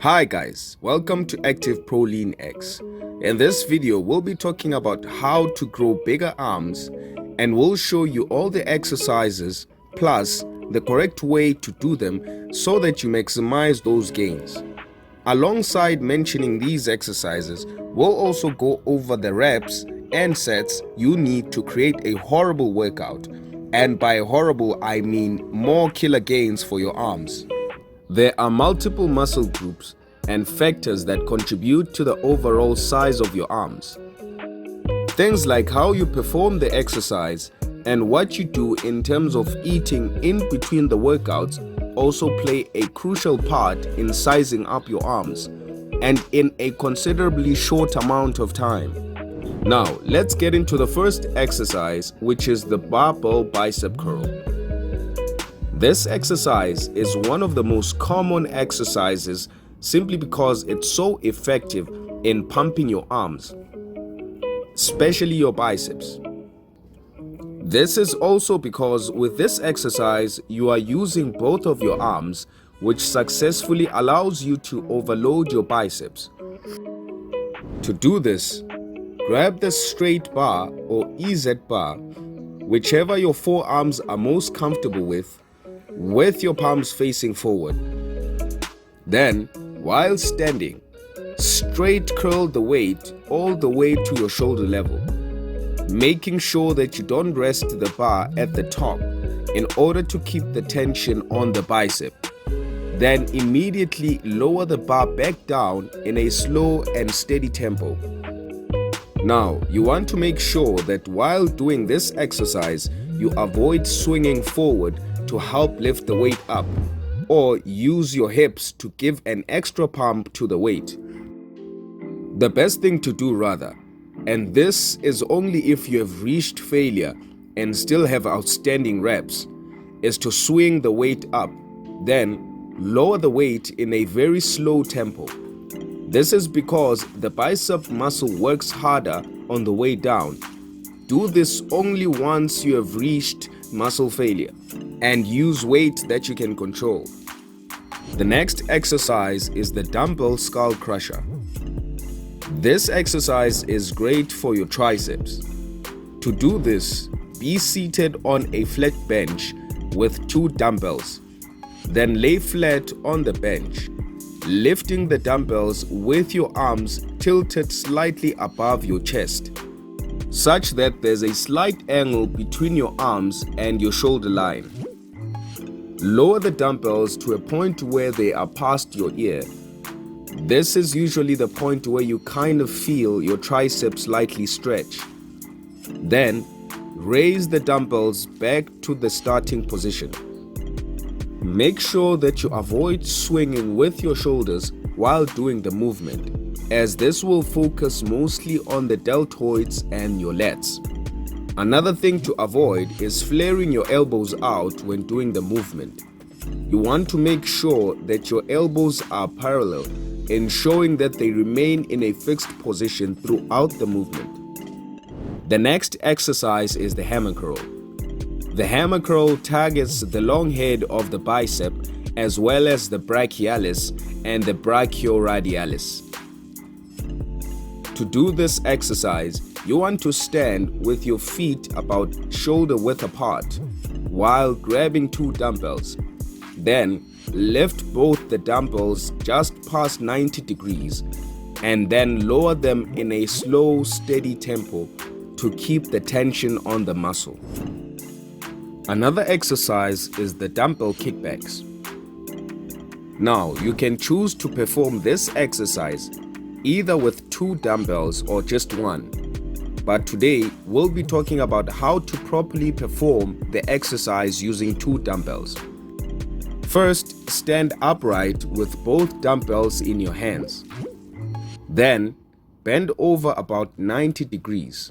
Hi guys, welcome to Active Pro Lean X. In this video, we'll be talking about how to grow bigger arms, and we'll show you all the exercises plus the correct way to do them so that you maximize those gains. Alongside mentioning these exercises, we'll also go over the reps and sets you need to create a horrible workout. And by horrible, I mean more killer gains for your arms. There are multiple muscle groups and factors that contribute to the overall size of your arms. Things like how you perform the exercise and what you do in terms of eating in between the workouts also play a crucial part in sizing up your arms, and in a considerably short amount of time. Now, let's get into the first exercise, which is the barbell bicep curl. This exercise is one of the most common exercises simply because it's so effective in pumping your arms, especially your biceps. This is also because with this exercise, you are using both of your arms, which successfully allows you to overload your biceps. To do this, grab the straight bar or EZ bar, whichever your forearms are most comfortable with your palms facing forward. Then, while standing, straight curl the weight all the way to your shoulder level, making sure that you don't rest the bar at the top in order to keep the tension on the bicep. Then immediately lower the bar back down in a slow and steady tempo. Now, you want to make sure that while doing this exercise, you avoid swinging forward to help lift the weight up, or use your hips to give an extra pump to the weight. The best thing to do rather, and this is only if you have reached failure and still have outstanding reps, is to swing the weight up, then lower the weight in a very slow tempo. This is because the bicep muscle works harder on the way down. Do this only once you have reached muscle failure, and use weight that you can control. The next exercise is the Dumbbell Skull Crusher. This exercise is great for your triceps. To do this, be seated on a flat bench with 2 dumbbells. Then lay flat on the bench, lifting the dumbbells with your arms tilted slightly above your chest, such that there's a slight angle between your arms and your shoulder line. Lower the dumbbells to a point where they are past your ear. This is usually the point where you kind of feel your triceps slightly stretch. Then, raise the dumbbells back to the starting position. Make sure that you avoid swinging with your shoulders while doing the movement, as this will focus mostly on the deltoids and your lats. Another thing to avoid is flaring your elbows out when doing the movement. You want to make sure that your elbows are parallel, ensuring that they remain in a fixed position throughout the movement. The next exercise is the hammer curl. The hammer curl targets the long head of the bicep as well as the brachialis and the brachioradialis. To do this exercise, you want to stand with your feet about shoulder width apart while grabbing 2 dumbbells. Then lift both the dumbbells just past 90 degrees and then lower them in a slow, steady tempo to keep the tension on the muscle. Another exercise is the dumbbell kickbacks. Now, you can choose to perform this exercise either with 2 dumbbells or just 1. But today, we'll be talking about how to properly perform the exercise using 2 dumbbells. First, stand upright with both dumbbells in your hands. Then, bend over about 90 degrees.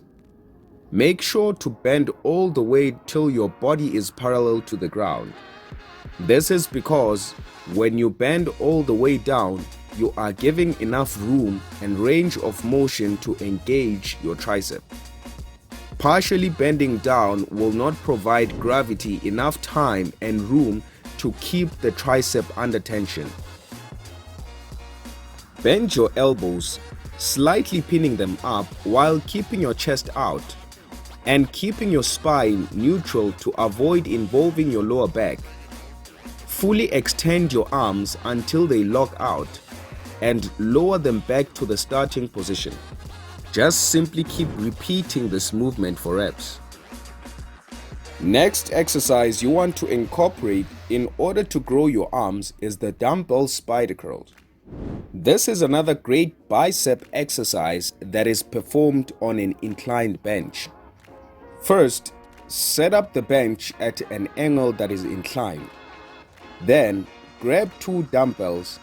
Make sure to bend all the way till your body is parallel to the ground. This is because when you bend all the way down, you are giving enough room and range of motion to engage your tricep. Partially bending down will not provide gravity enough time and room to keep the tricep under tension. Bend your elbows, slightly pinning them up while keeping your chest out and keeping your spine neutral to avoid involving your lower back. Fully extend your arms until they lock out and lower them back to the starting position. Just simply keep repeating this movement for reps. Next exercise you want to incorporate in order to grow your arms is the Dumbbell Spider Curls. This is another great bicep exercise that is performed on an inclined bench. First, set up the bench at an angle that is inclined. Then, grab 2 dumbbells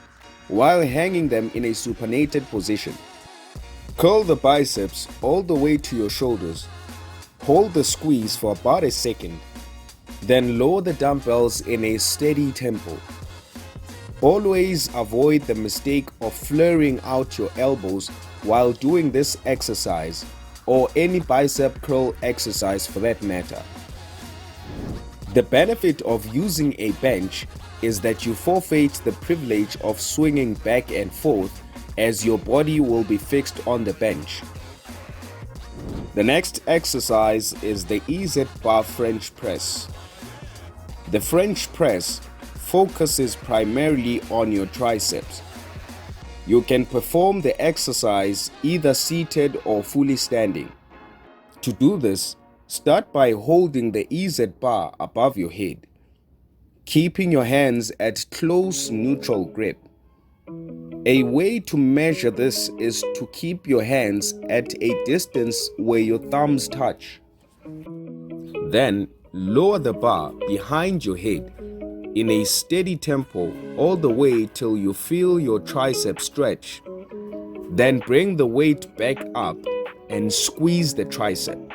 while hanging them in a supinated position. Curl the biceps all the way to your shoulders. Hold the squeeze for about a second. Then lower the dumbbells in a steady tempo. Always avoid the mistake of flaring out your elbows while doing this exercise, or any bicep curl exercise for that matter. The benefit of using a bench is that you forfeit the privilege of swinging back and forth, as your body will be fixed on the bench. The next exercise is the EZ bar French press. The French press focuses primarily on your triceps. You can perform the exercise either seated or fully standing. To do this, start by holding the EZ bar above your head, keeping your hands at close neutral grip. A way to measure this is to keep your hands at a distance where your thumbs touch. Then lower the bar behind your head in a steady tempo all the way till you feel your triceps stretch. Then bring the weight back up and squeeze the tricep.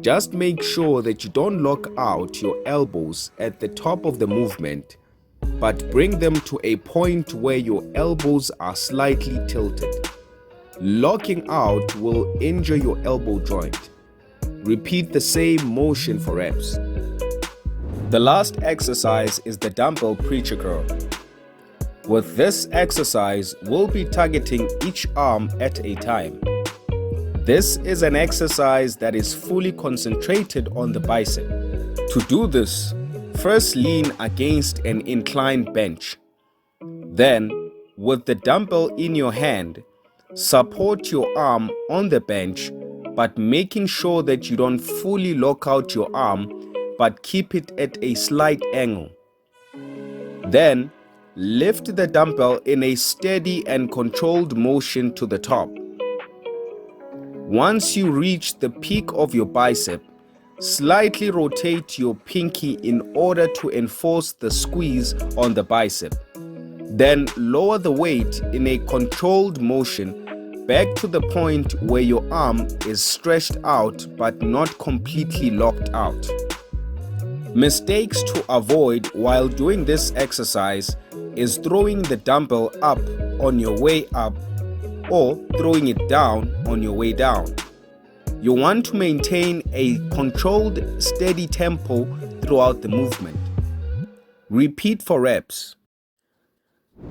Just make sure that you don't lock out your elbows at the top of the movement, but bring them to a point where your elbows are slightly tilted. Locking out will injure your elbow joint. Repeat the same motion for reps. The last exercise is the Dumbbell Preacher Curl. With this exercise, we'll be targeting each arm at a time. This is an exercise that is fully concentrated on the bicep. To do this, first lean against an inclined bench. Then, with the dumbbell in your hand, support your arm on the bench, but making sure that you don't fully lock out your arm, but keep it at a slight angle. Then, lift the dumbbell in a steady and controlled motion to the top. Once you reach the peak of your bicep, slightly rotate your pinky in order to enforce the squeeze on the bicep. Then lower the weight in a controlled motion back to the point where your arm is stretched out but not completely locked out. Mistakes to avoid while doing this exercise is throwing the dumbbell up on your way up or throwing it down on your way down. You want to maintain a controlled, steady tempo throughout the movement. Repeat for reps.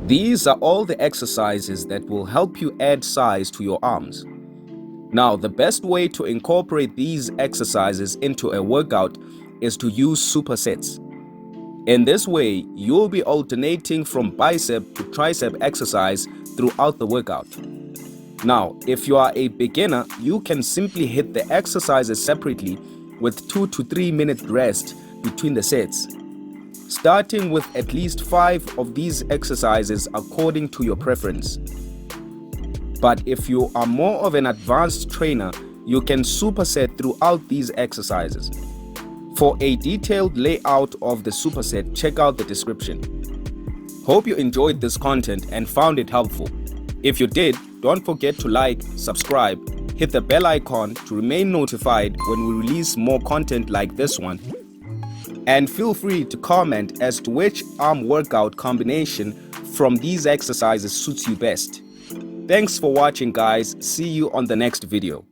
These are all the exercises that will help you add size to your arms. Now, the best way to incorporate these exercises into a workout is to use supersets. In this way, you'll be alternating from bicep to tricep exercise throughout the workout. Now, if you are a beginner, you can simply hit the exercises separately with 2 to 3 minute rest between the sets, starting with at least 5 of these exercises according to your preference. But if you are more of an advanced trainer, you can superset throughout these exercises. For a detailed layout of the superset, check out the description. Hope you enjoyed this content and found it helpful. If you did, don't forget to like, subscribe, hit the bell icon to remain notified when we release more content like this one. And feel free to comment as to which arm workout combination from these exercises suits you best. Thanks for watching, guys. See you on the next video.